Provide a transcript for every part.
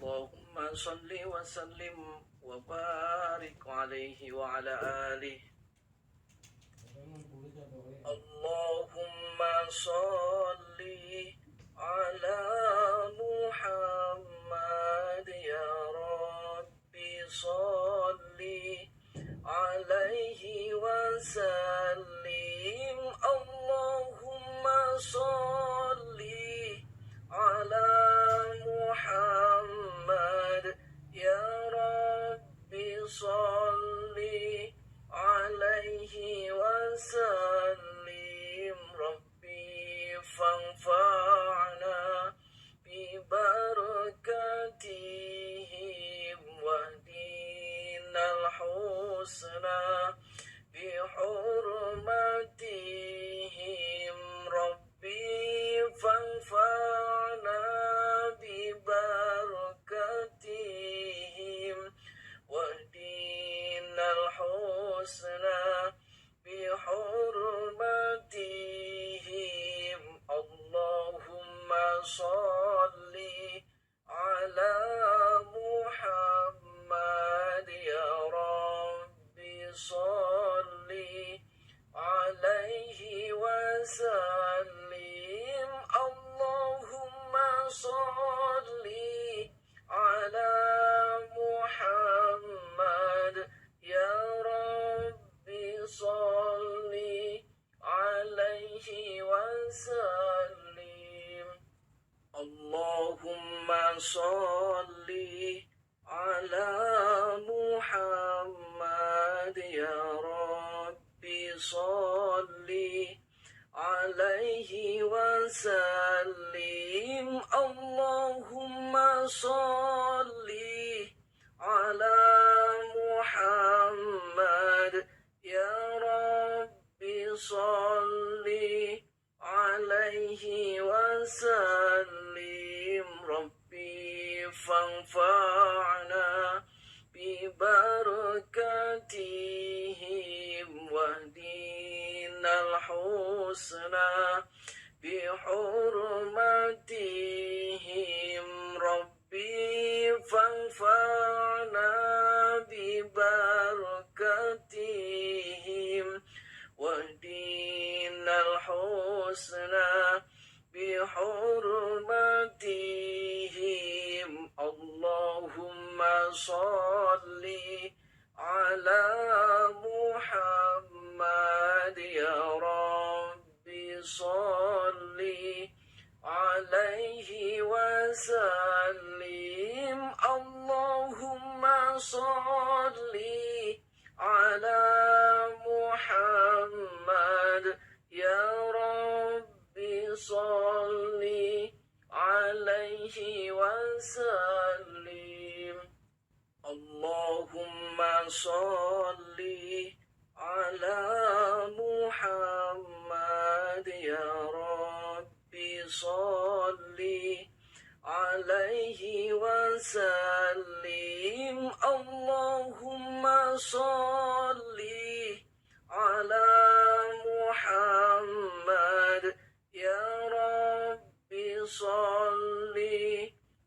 اللهم صل وسلم وبارك عليه وعلى آله. اللهم صل على محمد يا ربي صل عليه وسلم. اللهم صل على محمد يا ربي صل عليه وسلم. ربي فانفعنا ببركاتهم واهدنا الحسنى بحرمتهم. ربي فانفعنا ببركاتهم واهدنا الحسنى بحرمتهم. اللهم صل على محمد يا ربي صل عليه وسلم. اللهم صل على محمد يا ربي صل عليه وسلم. اللهم صل على محمد يا ربي صل عليه وسلم. اللهم صل على محمد يا ربي صل عليه وسلم. ربي فانفعنا ببركاتهم واهدنا الحسنى بحرمتهم. ربي فانفعنا ببركاتهم واهدنا الحسنى بحرمتهم. اللهم صل على محمد يا ربي صل عليه وسلم. اللهم صل على محمد يا ربي صل عليه وسلم. اللهم صل على محمد يا ربي صل عليه وسلم. اللهم صل على محمد يا ربي صل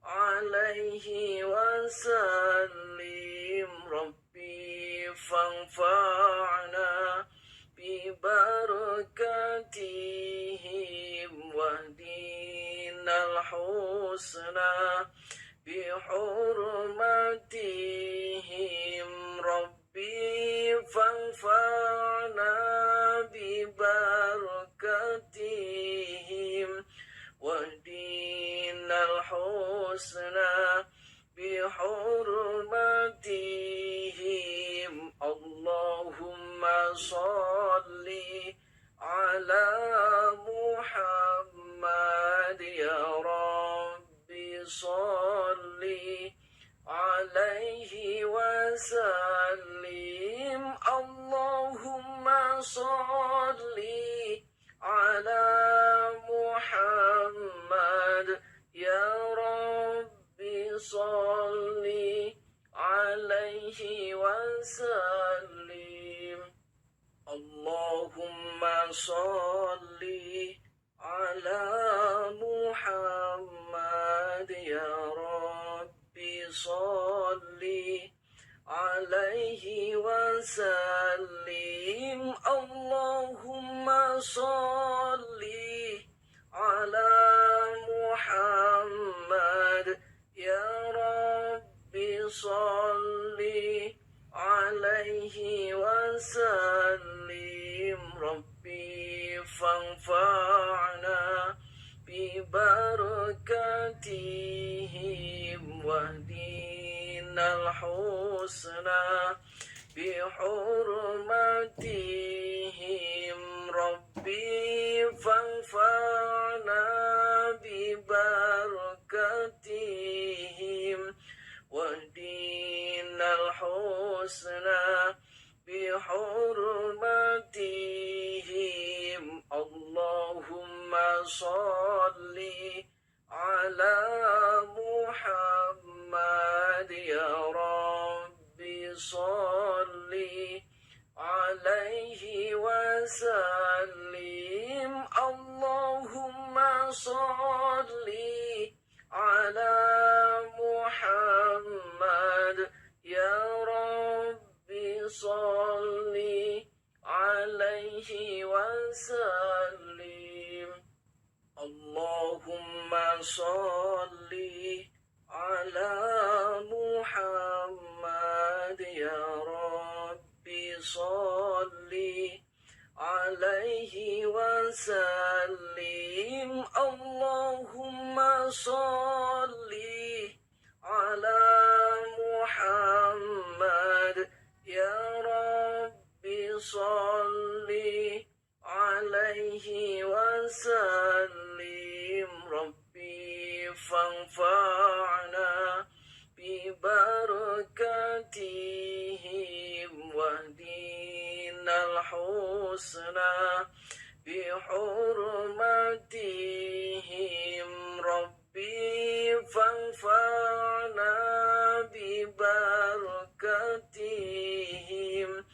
عليه وسلم. ربي فانفعنا ببركاتهم واهدنا الحسنى بحرمتهم. ربي فانفعنا ببركاتهم واهدنا الحسنى بحرمتهم. اللهم صل على محمد يا ربي صل عليه وسلم. اللهم صل على محمد يا ربي صل عليه وسلم. اللهم صل على محمد يا ربي صل عليه وسلم اللهم صل على محمد يا رب صل عليه وسلم ربي فانفعنا ببركاتهم واهدنا الحسنى بحرمتهم ربي فانفعنا ببركاتهم واهدنا الحسنى بحرمتهم اللهم صل على محمد يا رب صل عليه وسلم اللهم صل على محمد يا رب صل عليه وسلم اللهم صل على محمد يا رب صل عليه وسلم اللهم صل على محمد يا رب صل عليه وسلم ربي فانفعنا ببركاتهم واهدنا الحسنى بحرمتهم ربي فانفعنا ببركاتهم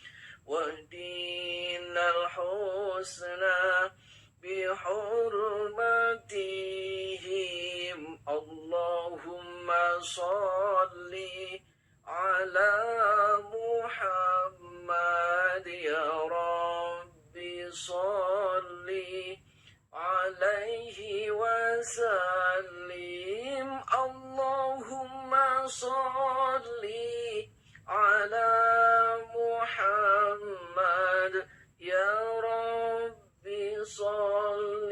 واهدنا الحسنى بحرمتهم اللهم صل على محمد يا رب صل عليه وسلم اللهم صل على محمد يا رب صل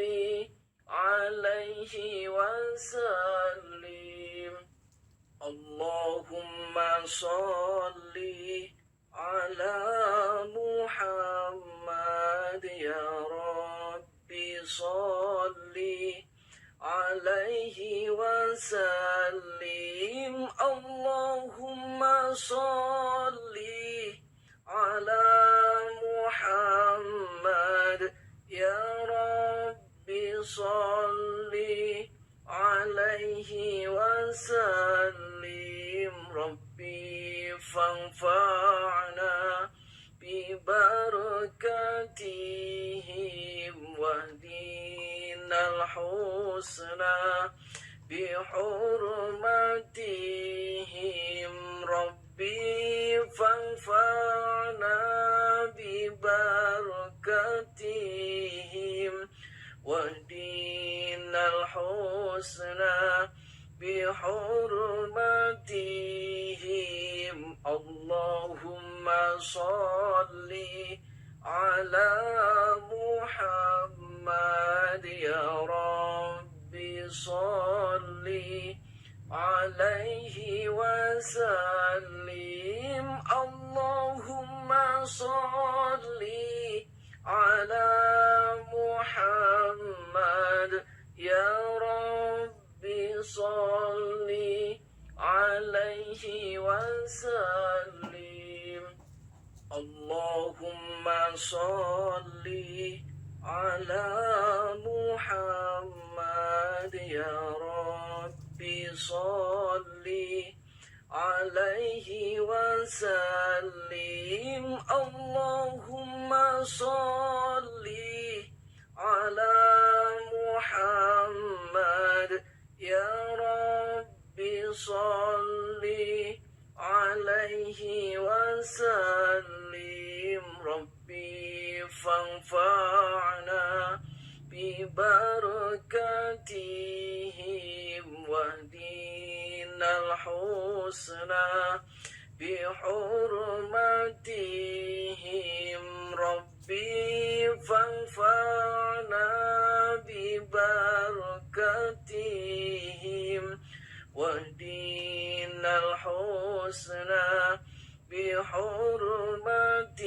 عليه وسلم اللهم صل على محمد يا رب صل عليه وسلم اللهم صل على محمد يا رب صل عليه وسلم ربي فانفعنا ببركاتهم واهدنا الحسنى بحرمتهم ربي فانفعنا ببركاتهم واهدنا الحسنى بحرمتهم اللهم صل على محمد يا رب صل عليه وسلم اللهم صل على محمد يا رب صل عليه وسلم اللهم صل على محمد يا رب صل عليه وسلم اللهم صل على محمد يا رب صل عليه وسلم ربي فانفعنا ببركاتهم واهدنا الحسنى بحرمتهم ربي فانفعنا ببركاتهم واهدنا الحسنى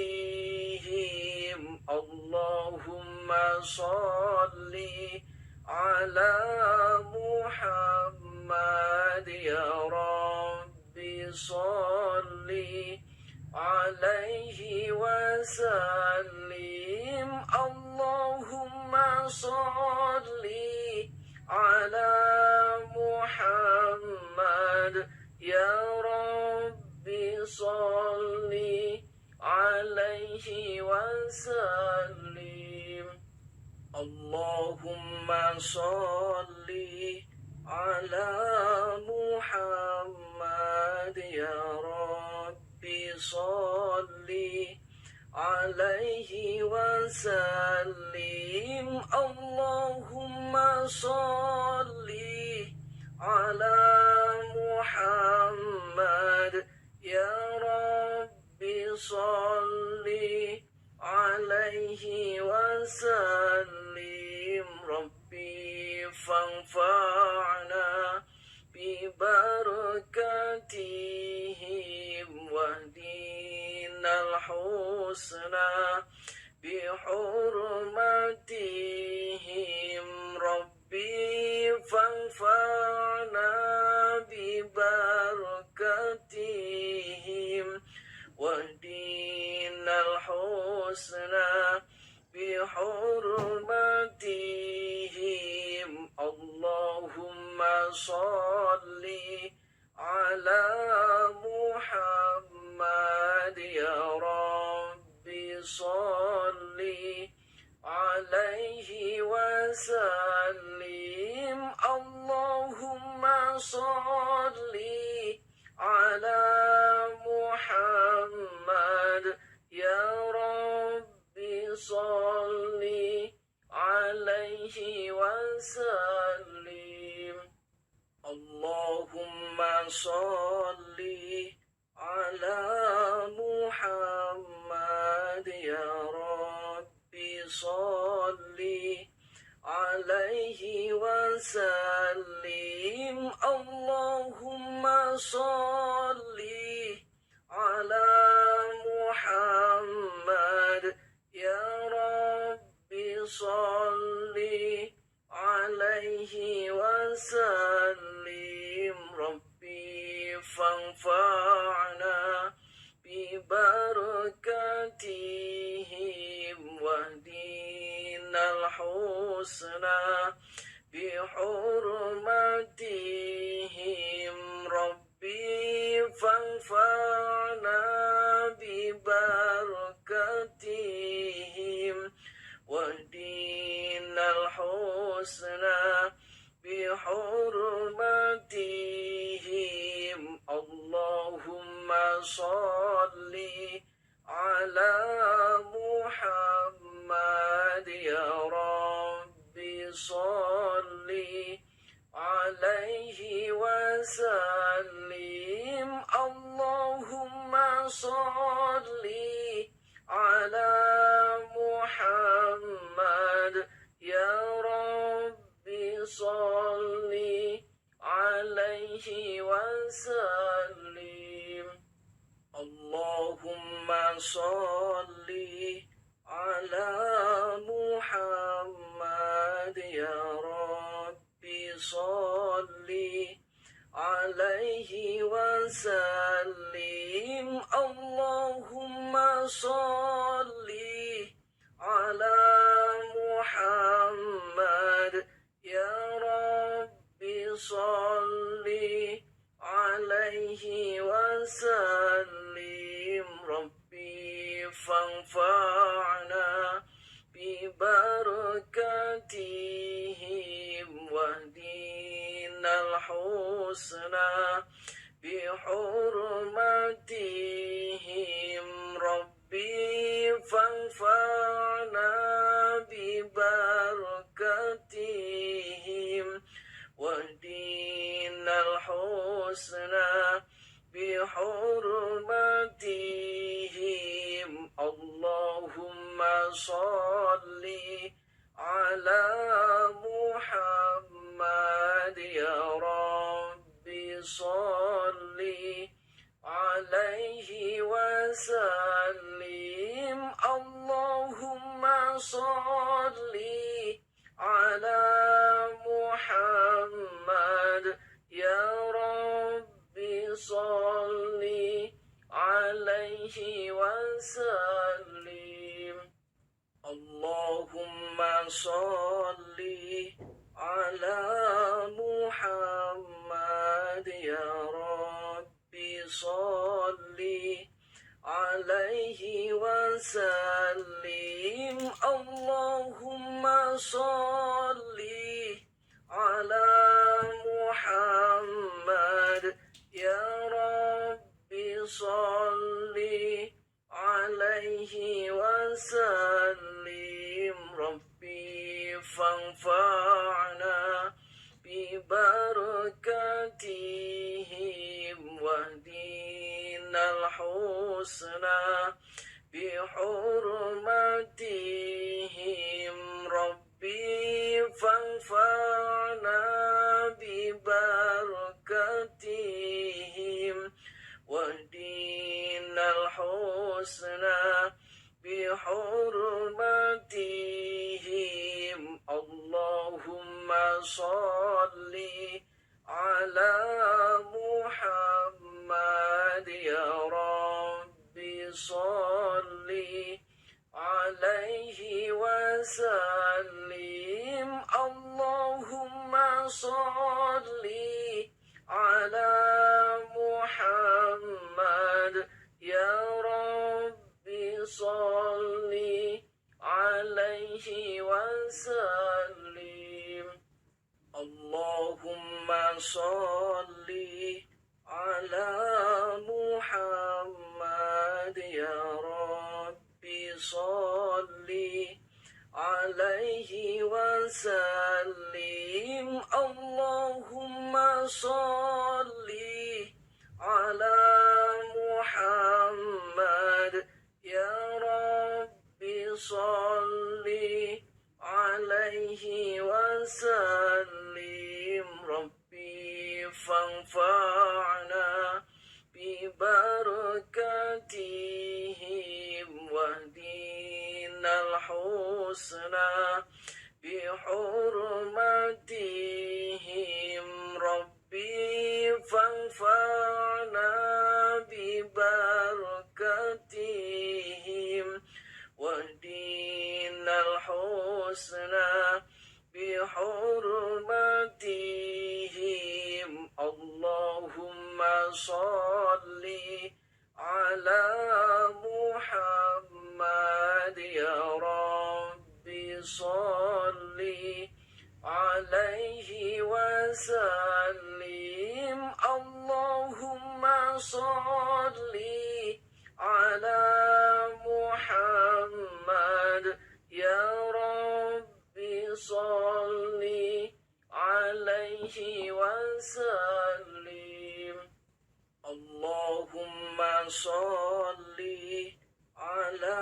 بحرمتهم اللهم صل على محمد يا ربي صل عليه وسلم اللهم صل على محمد يا ربي صل عليه وسلم اللهم صل على محمد يا ربي صل عليه وسلم اللهم صل على محمد يا ربي صل عليه وسلم ربي فانفعنا ببركاتهم واهدنا الحسنى بحرمتهم ربي فانفعنا ببركاتهم واهدنا الحسنى بحرمتهم اللهم صل على محمد يا ربي صل عليه وسلم اللهم صل على محمد يا ربي صل عليه وسلم اللهم صل على محمد يا ربي صل عليه وسلم اللهم صل على محمد يا ربي صل عليه وسلم ربي فانفعنا ببركاتهم واهدنا الحسنى بحرمتهم ربي فانفعنا ببركاتهم واهدنا الحسنى بحرمتهم اللهم صل على محمد يا ربي صل عليه وسلم اللهم صل على محمد يا ربي صل عليه وسلم اللهم صل على محمد يا ربي صل عليه وسلم اللهم صل على محمد يا ربي صل عليه وسلم ربي فانفعنا ببركاتهم واهدنا الحسنى بحرمتهم ربي فانفعنا ببركتهم واهدنا الحسنى بحرمتهم اللهم صل على محمد يا ربي صل عليه وسلم اللهم صل على محمد يا ربي صل عليه وسلم اللهم صل على محمد يا ربي صل عليه وسلم اللهم صل على محمد يا ربي صل عليه وسلم ربي فانفعنا ببركتهم واهدنا الحسنى بحرمتهم ربي فانفعنا ببركتهم واهدنا الحسنى بحرمتهم اللهم صل على محمد يا ربي صل عليه وسلم اللهم صل على محمد يا ربي صل عليه وسلم اللهم صل على محمد يا ربي صل عليه وسلم اللهم صل على محمد يا ربي صل عليه وسلم ربي فانفعنا ببركتهم واهدنا الحسنى بحرمتهم ربي فانفعنا ببركتهم واهدنا الحسنى بحرمتهم اللهم صل على محمد يا ربي صل عليه وسلم اللهم صل على محمد يا ربي صل عليه وسلم اللهم صل على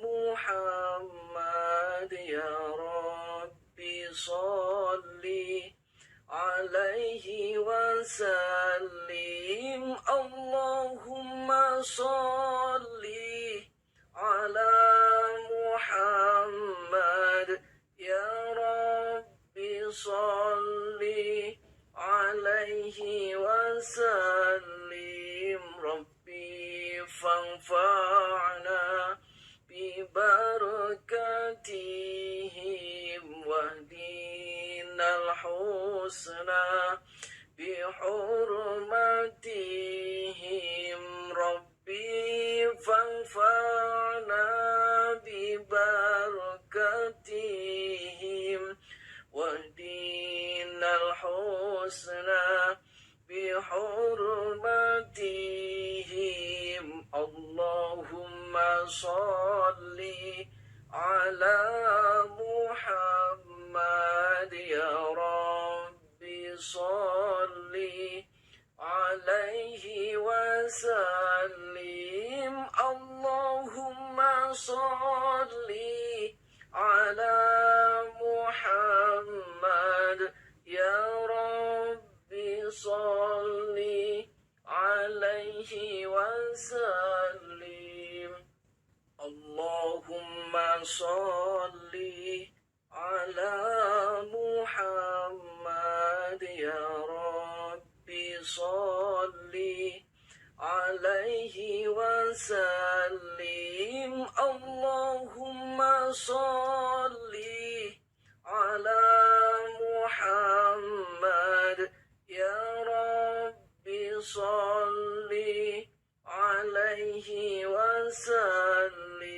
محمد يا ربي صل عليه وسلم اللهم صل على محمد يا ربي صل عليه وسلم ربي فانفعنا ببركتهم واهدنا الحسنى بحرمتهم ربي فانفعنا ببركتهم واهدنا الحسنى بحرمتهم اللهم صل على محمد يا رب صل عليه وسلم اللهم صل على محمد يا رب صل عليه وسلم اللهم صل على محمد يا رب صل عليه وسلم اللهم صل على محمد يا رب صل عليه وسلم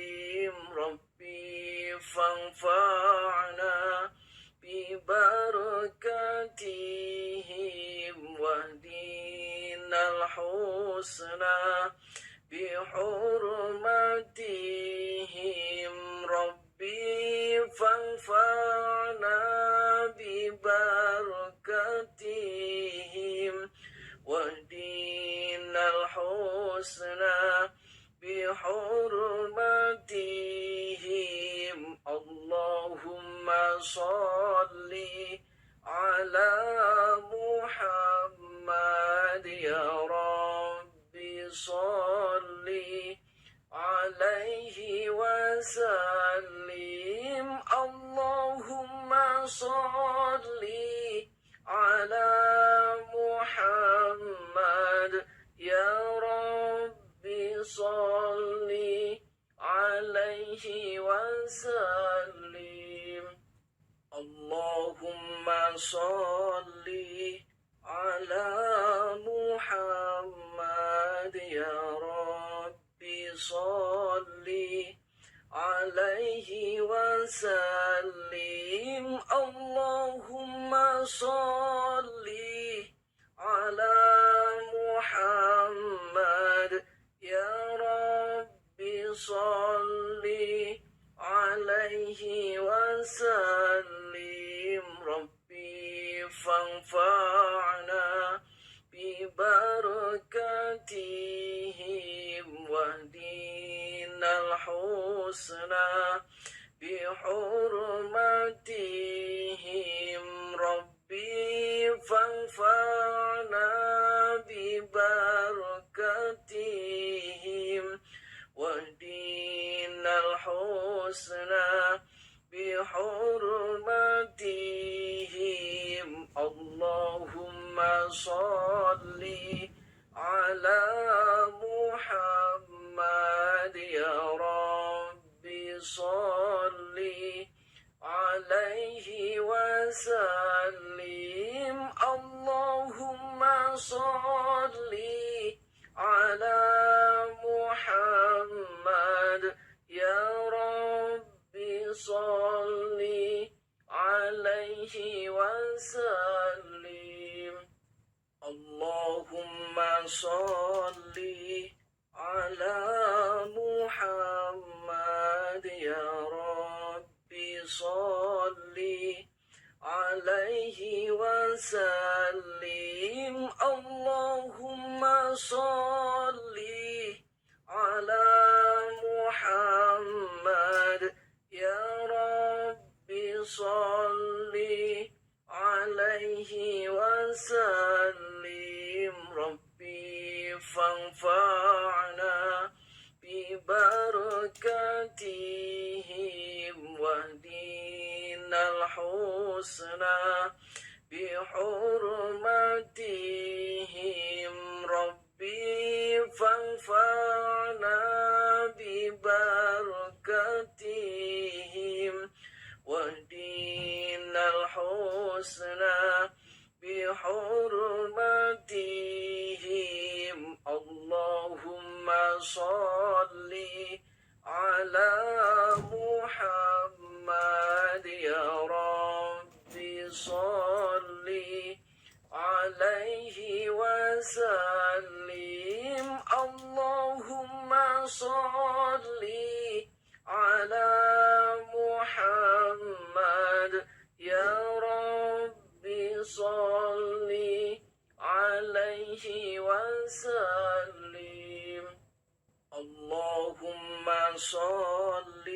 ربي فانفعنا ببركاتهم واهدنا الحسنى بحرمتهم ربي فانفعنا ببركاتهم واهدنا الحسنى بحرمتهم اللهم صل على محمد يا رب صل عليه وسلم اللهم صل على محمد يا رب صل عليه وسلم اللهم صل على محمد يا رب صل عليه وسلم اللهم صل على محمد يا رب صل عليه وسلم ربي فانفعنا ببركاتهم واهدنا الحسنى بحرمتهم ربي فانفعنا ببركاتهم واهدنا الحسنى بحرمتهم اللهم صل على محمد يا رب صل عليه وسلم اللهم صل على محمد يا رب صل عليه وسلم اللهم صل على محمد يا رب صل عليه وسلم اللهم صل على محمد يا رب صل عليه وسلم ربي فانفعنا ببركاتهم واهدنا الحسنى بحرمتهم ربي فانفعنا ببركاتهم واهدنا الحسنى بحرمتهم اللهم صل على محمد يا رب صل على عليه وسلم اللهم صل على محمد يا رب صل عليه وسلم اللهم صل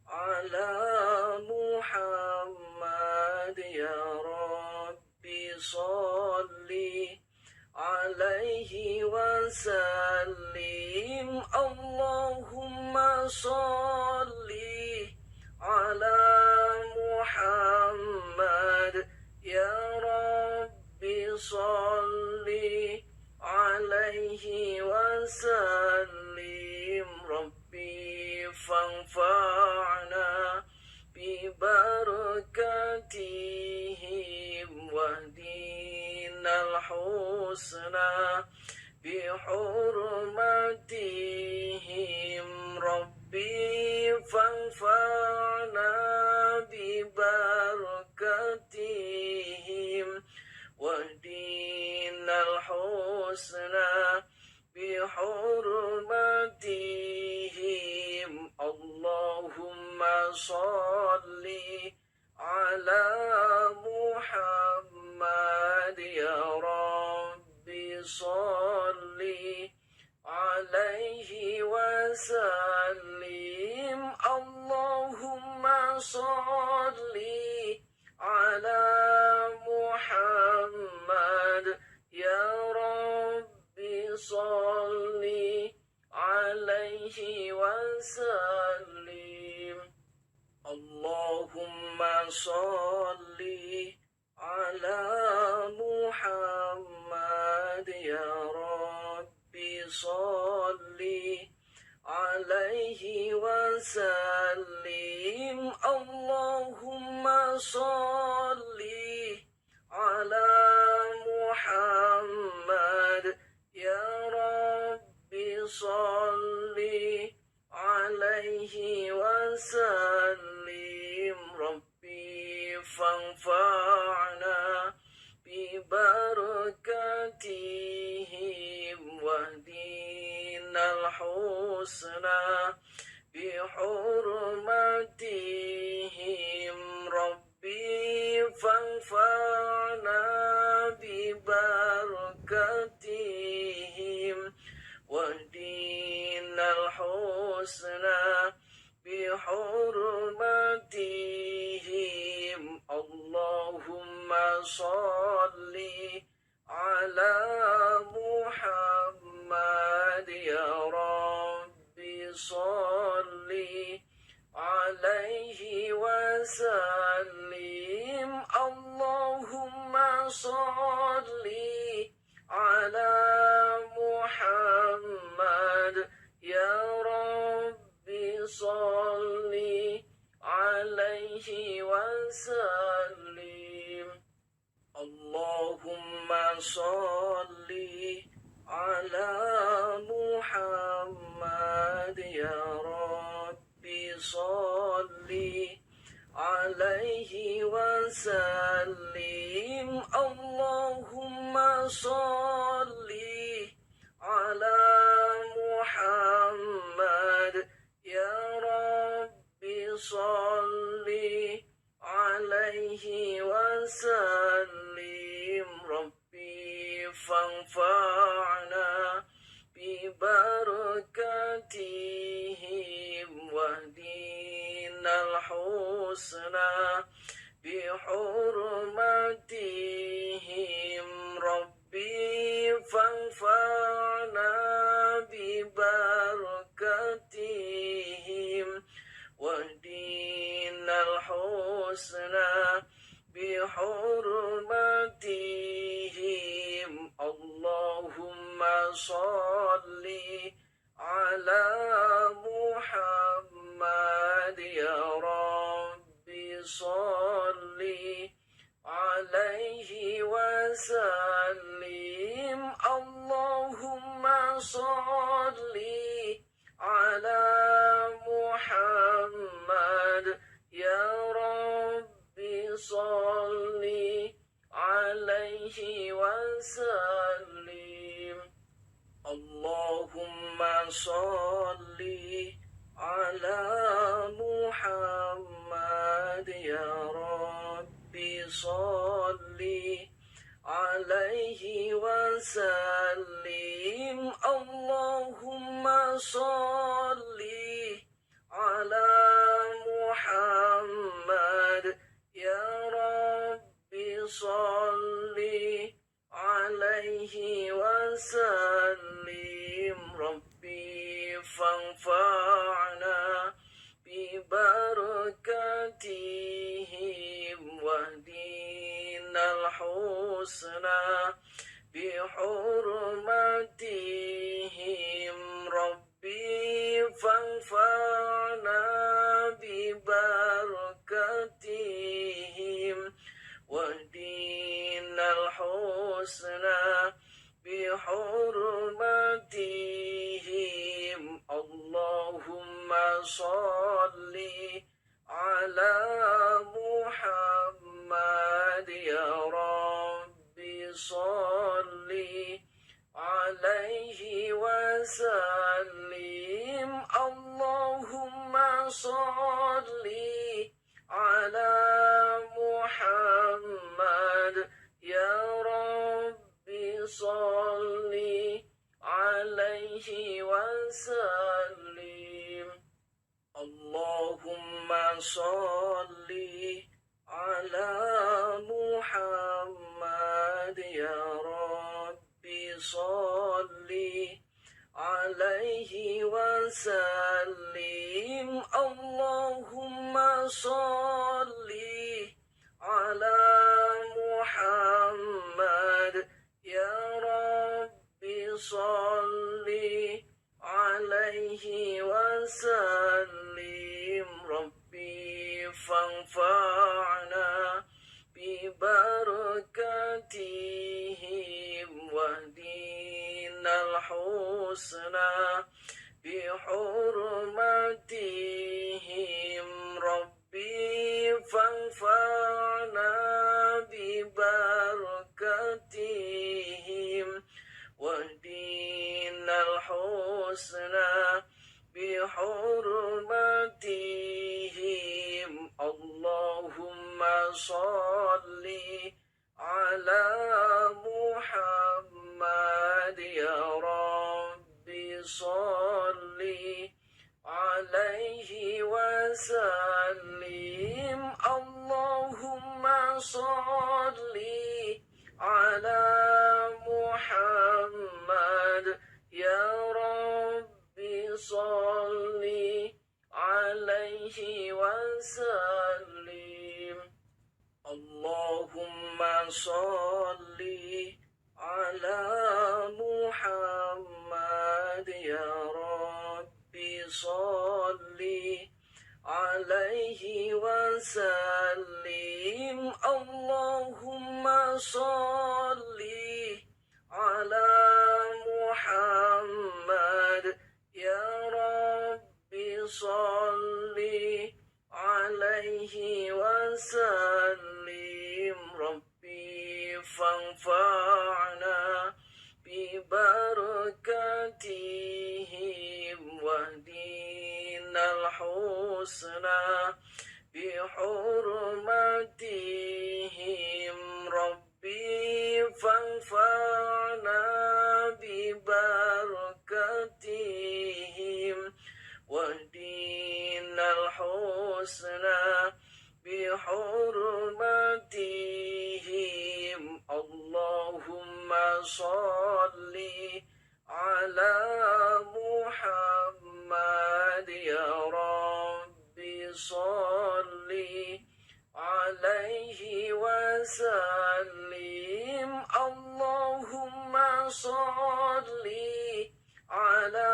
على محمد يا رب صل عليه وسلم اللهم صل على محمد يا رب صل عليه وسلم ربي فانفعنا ببركاتهم واهدنا الحسنى بحرمتهم ربي فانفعنا ببركاتهم واهدنا الحسنى بحرمتهم اللهم صل على محمد يا رب صل عليه وسلم اللهم صل على محمد يا رب صل عليه وسلم اللهم صل على محمد يا رب صل عليه وسلم اللهم صل على محمد يا رب صل عليه وسلم ربي فانفعنا ببركاتهم واهدنا الحسنى بحرمتهم ربي فانفعنا ببركاتهم واهدنا الحسنى بحرمتهم اللهم صل على محمد يا رب صل عليه وسلم اللهم صل على محمد يا رب صل عليه وسلم اللهم صل على محمد يا رب صل عليه وسلم اللهم صل على محمد يا رب صل عليه وسلم ربي فانفعنا ببركاتهم واهدنا الحسنى بحرمتهم ربي فانفعنا ببركاتهم واهدنا الحسنى بحرمتهم اللهم صل على محمد يا رب صل عليه وسلم اللهم صل على محمد يا رب صل عليه عليه وسلم. اللهم صل على محمد يا ربي صل عليه وسلم. اللهم صل على محمد يا ربي صل عليه وسلم. ربي فانفعنا ببركاتهم واهدنا الحسنى بحرمتهم. ربي فانفعنا ببركاتهم واهدنا الحسنى بحرمتهم. اللهم صل على محمد يا ربي صل عليه وسلم. اللهم صل على محمد يا ربي صل عليه وسلم. اللهم صل على محمد يا ربي صل عليه وسلم. اللهم صل على محمد يا ربي صل عليه وسلم. ربي فانفعنا ببركاتهم واهدنا الحسنى بحرمتهم. ربي فانفعنا ببركاتهم واهدنا الحسنى بحرمتهم. اللهم صل على محمد يا ربي صل عليه وسلم. اللهم صل على محمد يا ربي صل عليه وسلم. اللهم صل على محمد يا ربي صل عليه وسلم. اللهم صل على محمد يا ربي صل عليه وسلم. ربي فانفعنا ببركاتهم واهدنا الحسنى بحرمتهم. ربي فانفعنا ببركاتهم واهدنا الحسنى بحرمتهم. اللهم صل على محمد يا ربي صل عليه وسلم. اللهم صل على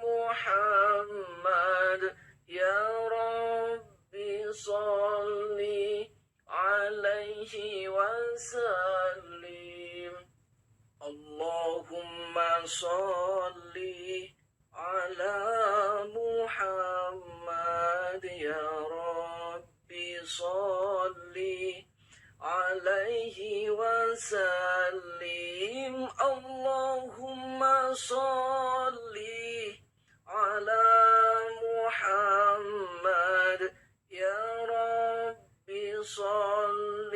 محمد يا ربي صل عليه وسلم. اللهم صل على محمد يا ربي صل عليه وسلم. وسلم اللهم صل على محمد يا رب صل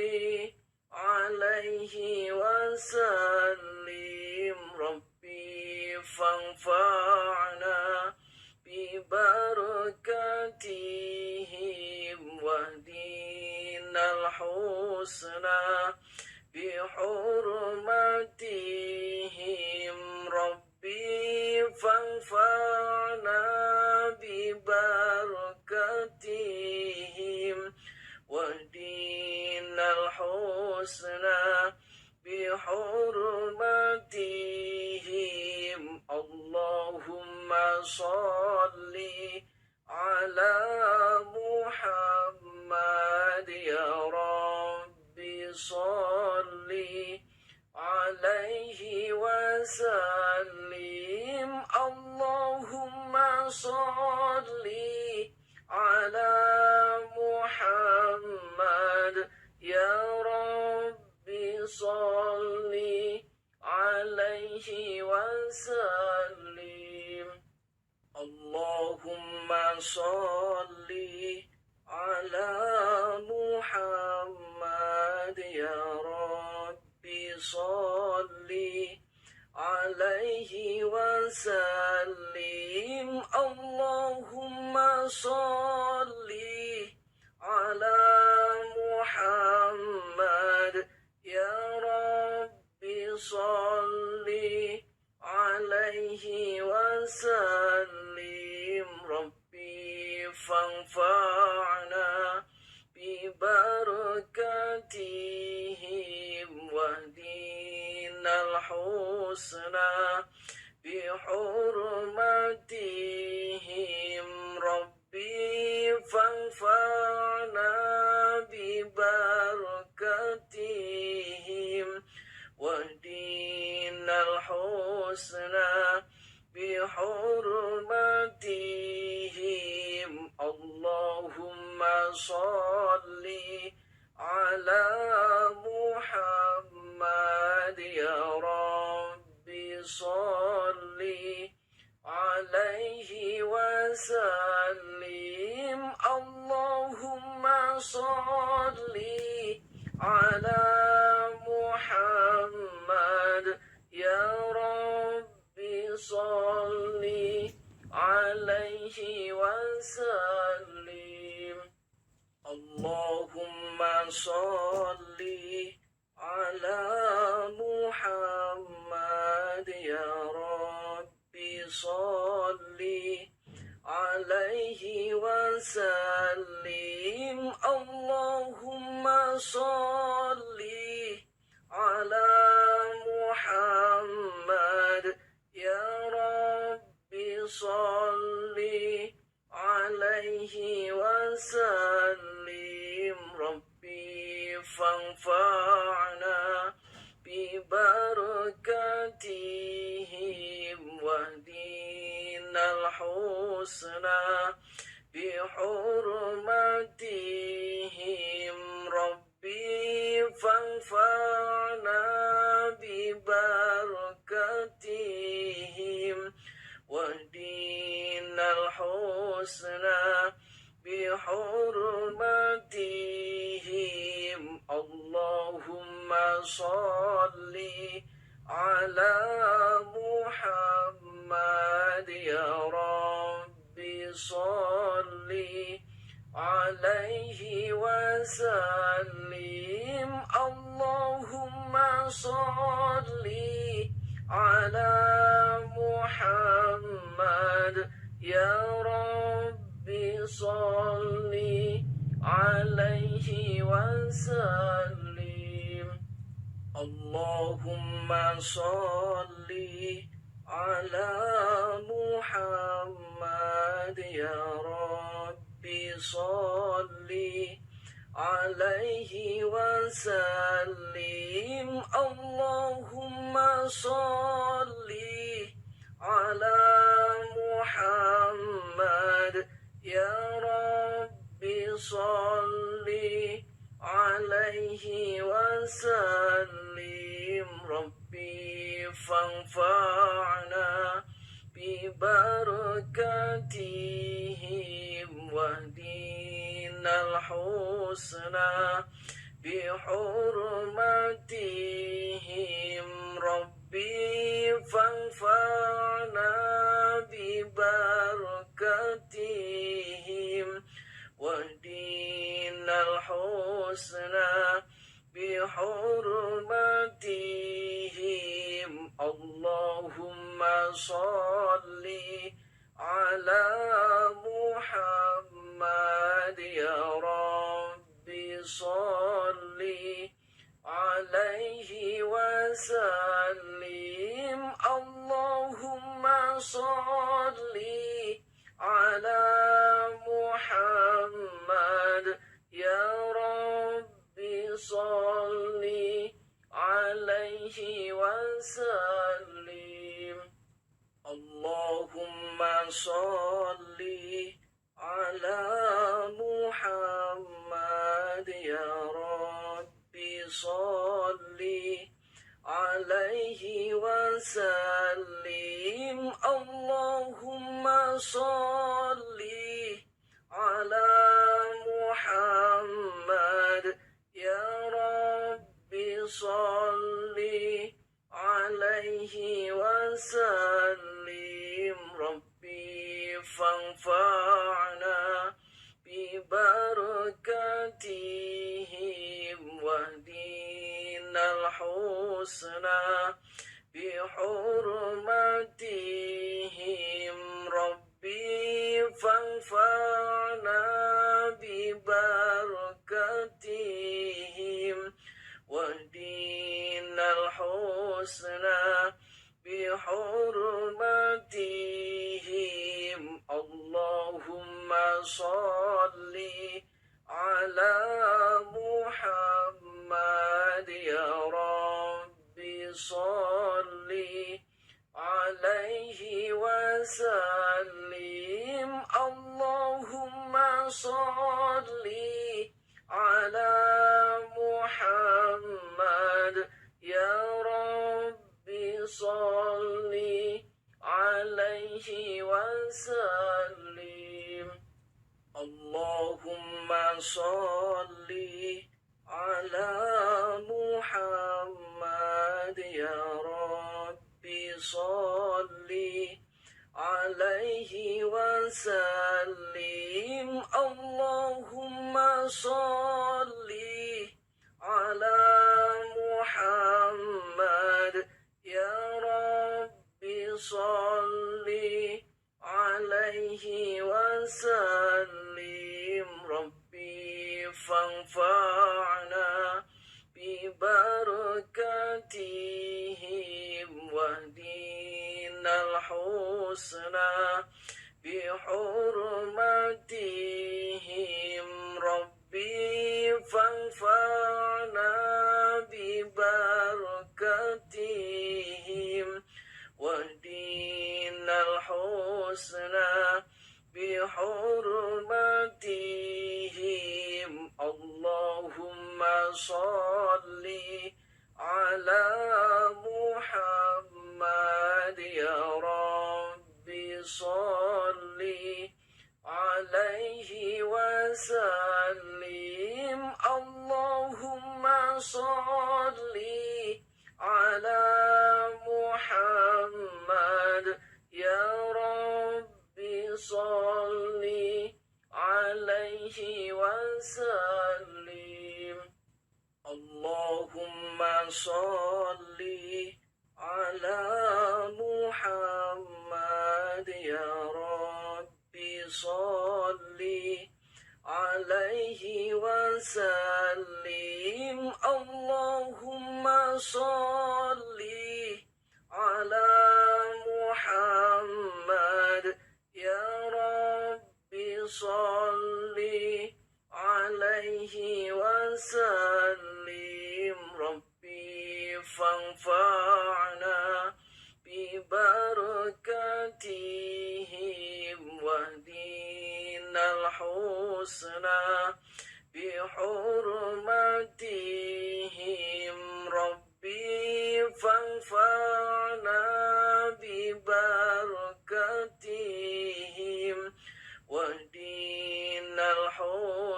عليه وسلم ربي فانفعنا ببركاتهم واهدنا الحسنى بحرمتهم ربي فانفعنا ببركاتهم واهدنا الحسنى بحرمتهم اللهم صل على محمد يا رب صل عليه وسلم اللهم صل على محمد يا رب صل عليه وسلم اللهم صل على محمد يا رب صل عليه وسلم اللهم صل على محمد يا رب صل عليه وسلم ربي فانفعنا ببركاتهم واهدنا الحسنى بحرمتهم ربي فانفعنا ببركاتهم واهدنا الحسنى بحرمتهم اللهم صل على محمد يا رب صل عليه وسلم اللهم صل على محمد يا رب صل عليه وسلم اللهم صل على محمد يا رب صل عليه وسلم اللهم صل على محمد يا رب صل عليه وسلم ربي فانفعنا ببركاتهم واهدنا الحسنى بحرمتهم ربي فانفعنا ببركاتهم واهدنا الحسنى بحرمتهم اللهم صل على محمد يا رب صل عليه وسلم اللهم صل على محمد يا رب صل عليه وسلم اللهم صل على محمد يا رب صل عليه وسلم اللهم صل على محمد يا رب صل عليه وسلم ربي فانفعنا ببركاتهم واهدنا الحسنى بحرمتهم ربي فانفعنا ببركاتهم واهدنا الحسنى بحرمتهم اللهم صل على محمد يا ربي صل عليه وسلم اللهم صل على محمد يا ربي صل عليه وسلم اللهم صل على محمد يا ربي صل عليه وسلم اللهم صل على محمد يا ربي صل عليه وسلم ربي فانفعنا ببركاتهم واهدنا الحسنى بحرمتهم ربي فانفعنا ببركاتهم واهدنا الحسنى بحرمتهم اللهم صل على محمد يا ربي صل عليه وسلم اللهم صل على محمد يا ربي صل عليه وسلم اللهم صل على محمد يا ربي صل عليه وسلم اللهم صل على محمد يا ربي صل عليه وسلم ربي فانفعنا ببركاتهم واهدنا الحسنى بحرمتهم ربي فانفعنا ببركاتهم واهدنا الحسنى بحرمتهم اللهم صل على محمد يا ربي صل عليه وسلم اللهم صل على محمد يا ربي صل عليه وسلم اللهم صل على محمد يا ربي صل عليه وسلم اللهم صل على محمد يا ربي صل عليه وسلم ربي فانفعنا ببركاتهم واهدنا الحسنى بحرمتهم ربي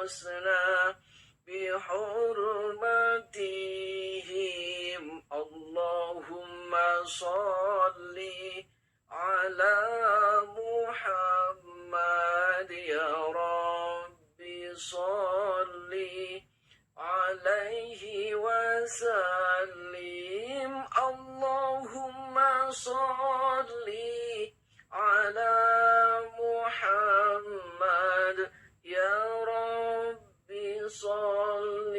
الحسنى بحرمتهم. اللهم صل على محمد يا رب صل عليه وسلم. اللهم صل على محمد يا رب صل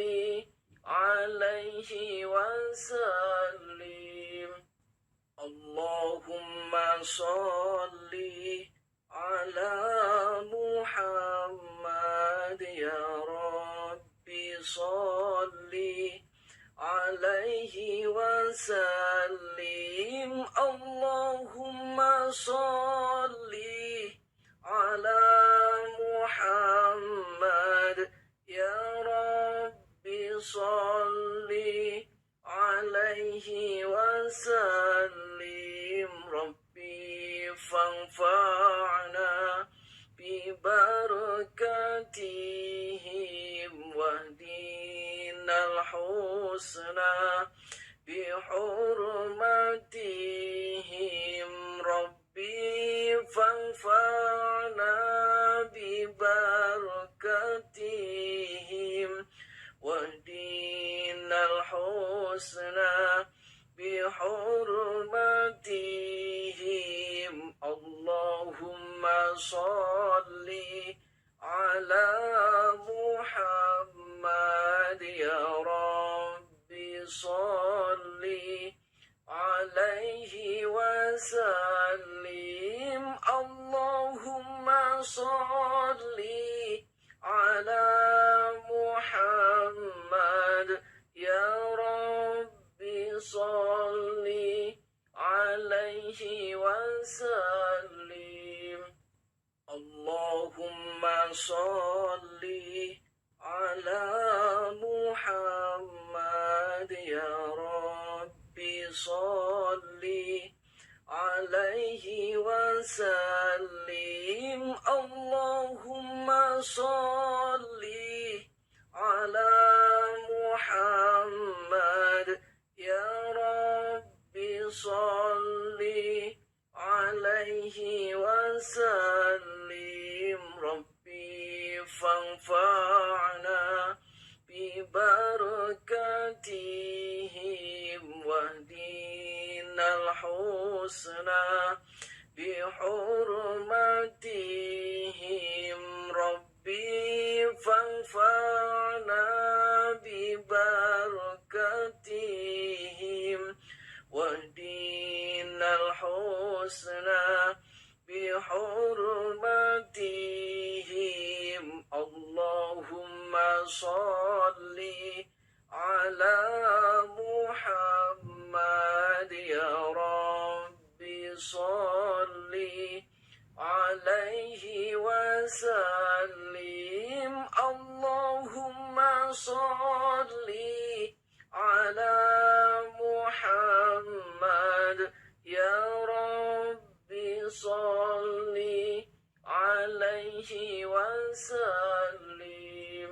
عليه وسلم. اللهم صل على محمد يا رب صل عليه وسلم. اللهم صل على محمد يا رب صل عليه وسلم. ربي فانفعنا ببركاتهم واهدنا الحسنى بحرمتهم. ربي فانفعنا ببركاتهم واهدنا الحسنى بحرمتهم. اللهم صل على محمد يا رب صل عليه وسلم. اللهم صل على محمد يا رب صل عليه وسلم. اللهم صل على محمد يا رب صل عليه وسلم. اللهم صل على محمد يا رب صل عليه وسلم. ربي فانفعنا ببركاتهم واهدنا الحسنى بحرمتهم. ربي فانفعنا ببركاتهم واهدنا الحسنى بحرمتهم. اللهم صل على محمد يا رب صل عليه وسلم. اللهم صل على محمد يا رب صل عليه وسلم.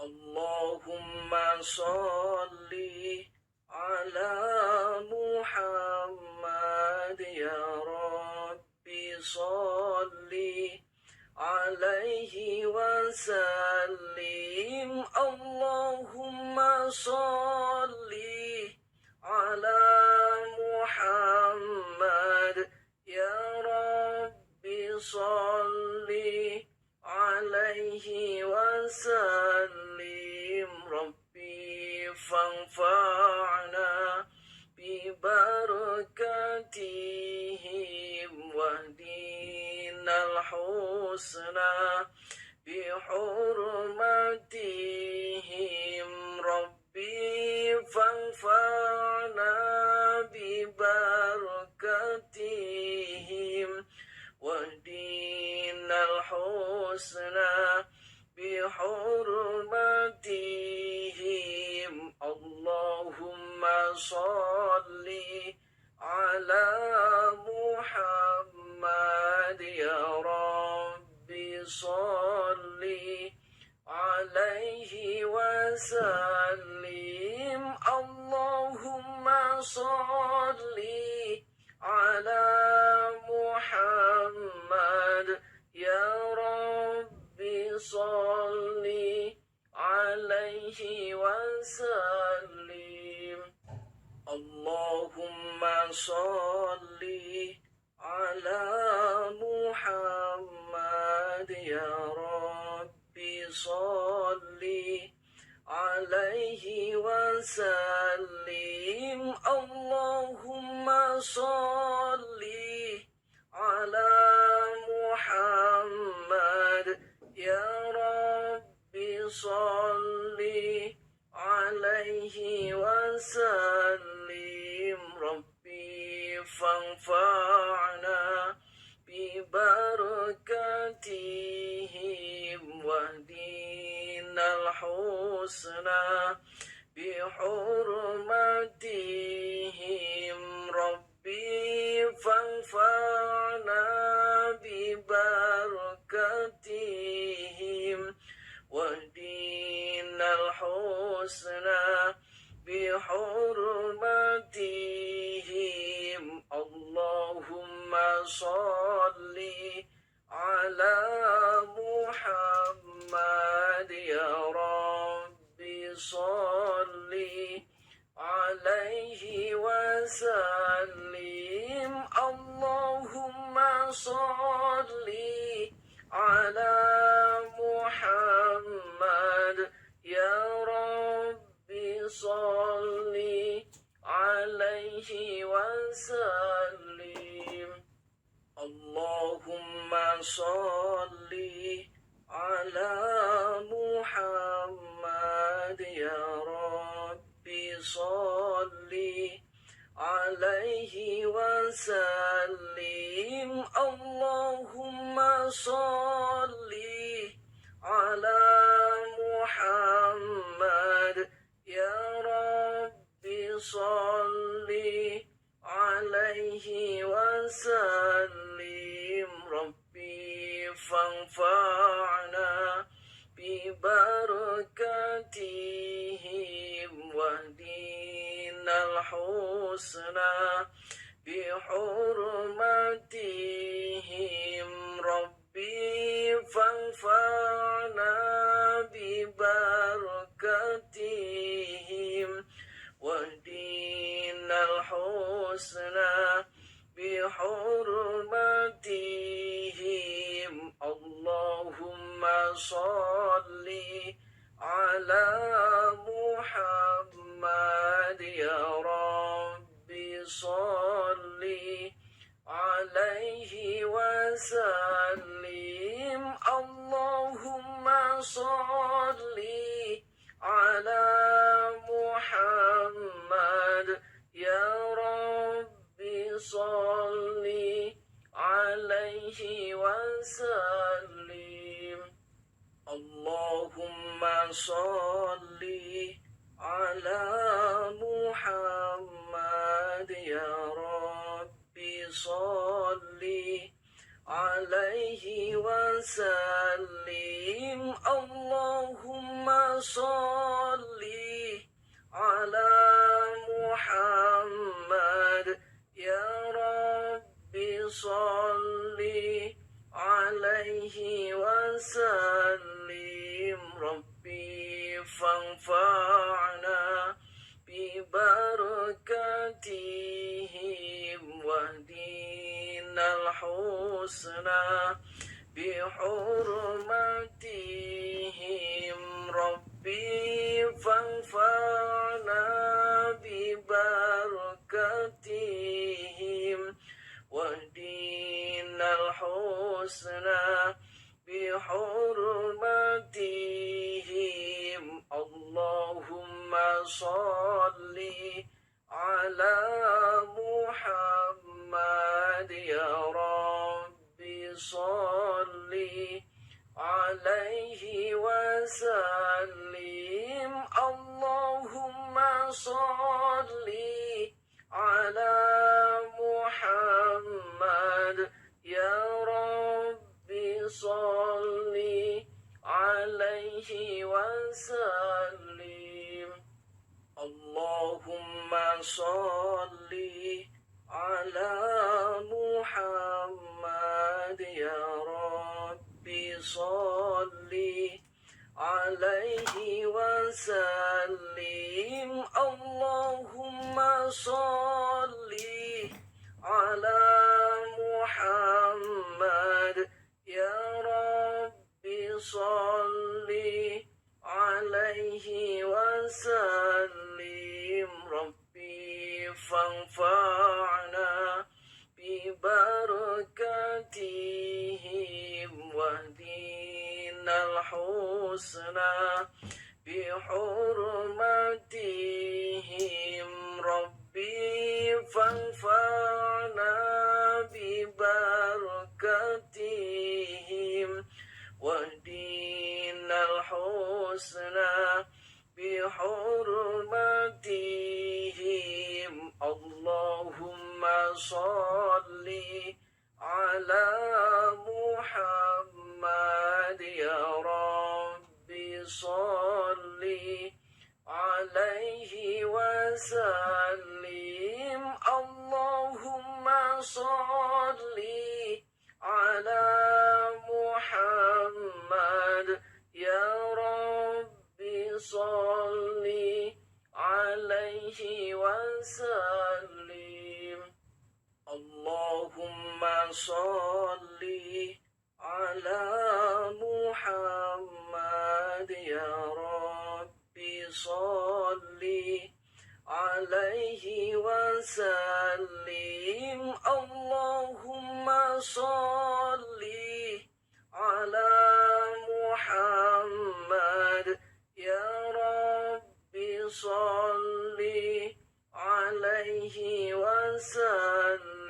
اللهم صل على محمد يا رب صل عليه وسلم. اللهم صل على محمد يا رب صل عليه وسلم. ربي فانفعنا ببركاتهم واهدنا الحسنى بحرمتهم. ربي فانفعنا ببركاتهم واهدنا الحسنى بحرمتهم. اللهم صل على محمد يا رب صل وسلم اللهم صل على محمد يا رب صل عليه وسلم اللهم صل على محمد يا رب صل عليه وسلم اللهم صل على محمد يا رب صل عليه وسلم ربي فانفعنا ببركاتهم واهدنا الحسنى بحرمتهم ربي فانفعنا ببركاتهم واهدنا الحسنى بحرمتهم اللهم صل على محمد يا رب صل عليه وسلم اللهم صل على محمد يا رب صل عليه وسلم اللهم صل على محمد يا رب صل عليه وسلم اللهم صل على محمد يا رب صل عليه وسلم ربي فانفعنا ببركاتهم واهدنا الحسنى بحرمتهم ربي فانفعنا ببركاتهم واهدنا الحسنى بحرمتهم اللهم صل على محمد يا رب صل عليه وسلم اللهم صل على محمد يا رب صل عليه وسلم اللهم صل على محمد يا رب صل عليه وسلم اللهم صل على محمد يا رب صل عليه وسلم ربي فانفعنا ببركاتهم واهدنا الحسنى بحرمتهم ربي فانفعنا ببركاتهم واهدنا الحسنى بحرمتهم اللهم صل على محمد يا رب صل عليه وسلم اللهم صل على محمد يا رب صل عليه وسلم صل على محمد يا ربي صل عليه وسلم اللهم صل على محمد يا ربي صل عليه وسلم ربي فانفعنا ببركاتهم واهدنا الحسنى بحرمتهم ربي فانفعنا ببركاتهم واهدنا الحسنى بحرمتهم اللهم صل على محمد يا ربي صل عليه وسلم اللهم صل على محمد يا ربي صل عليه وسلم اللهم صل على محمد يا ربي صل عليه وسلم اللهم صل على محمد يا ربي صل عليه وسلم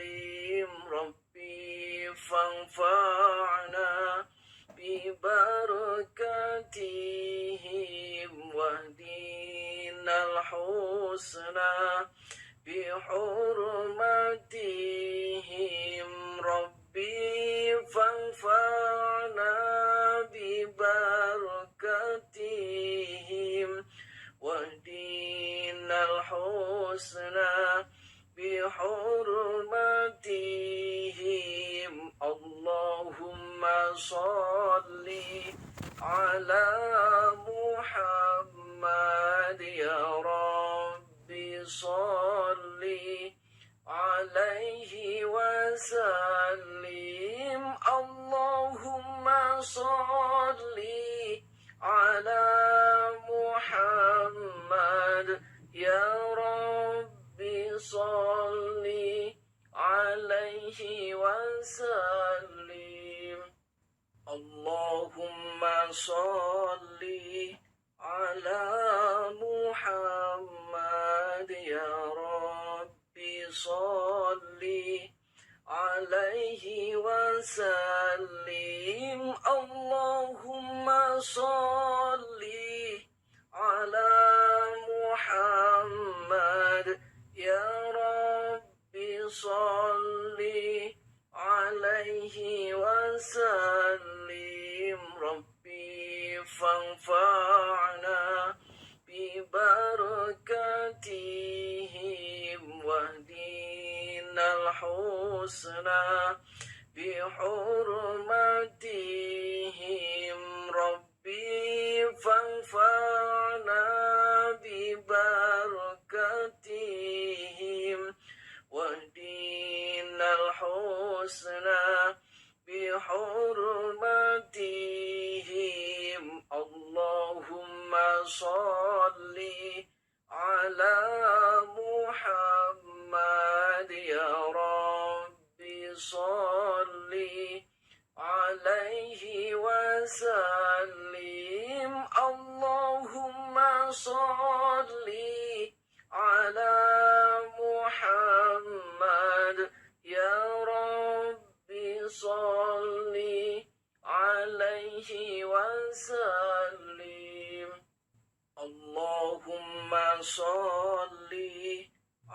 ربي فانفعنا ببركاتهم واهدنا الحسنى بحرمتهم ربي فانفعنا ببركاتهم واهدنا الحسنى بحرمتهم اللهم صل على محمد يا ربي صل عليه وسلم اللهم صل على محمد يا ربي صل عليه وسلم اللهم صل على محمد يا ربي صل عليه وسلم اللهم صل على محمد يا ربي صل عليه وسلم ربي فانفعنا ببركاتهم واهدنا الحسنى بحرمتهم ربي فانفعنا ببركاتهم واهدنا الحسنى بحرمتهم اللهم صل على محمد يا ربي صل عليه وسلم اللهم صل على محمد يا ربي صل عليه وسلم اللهم صل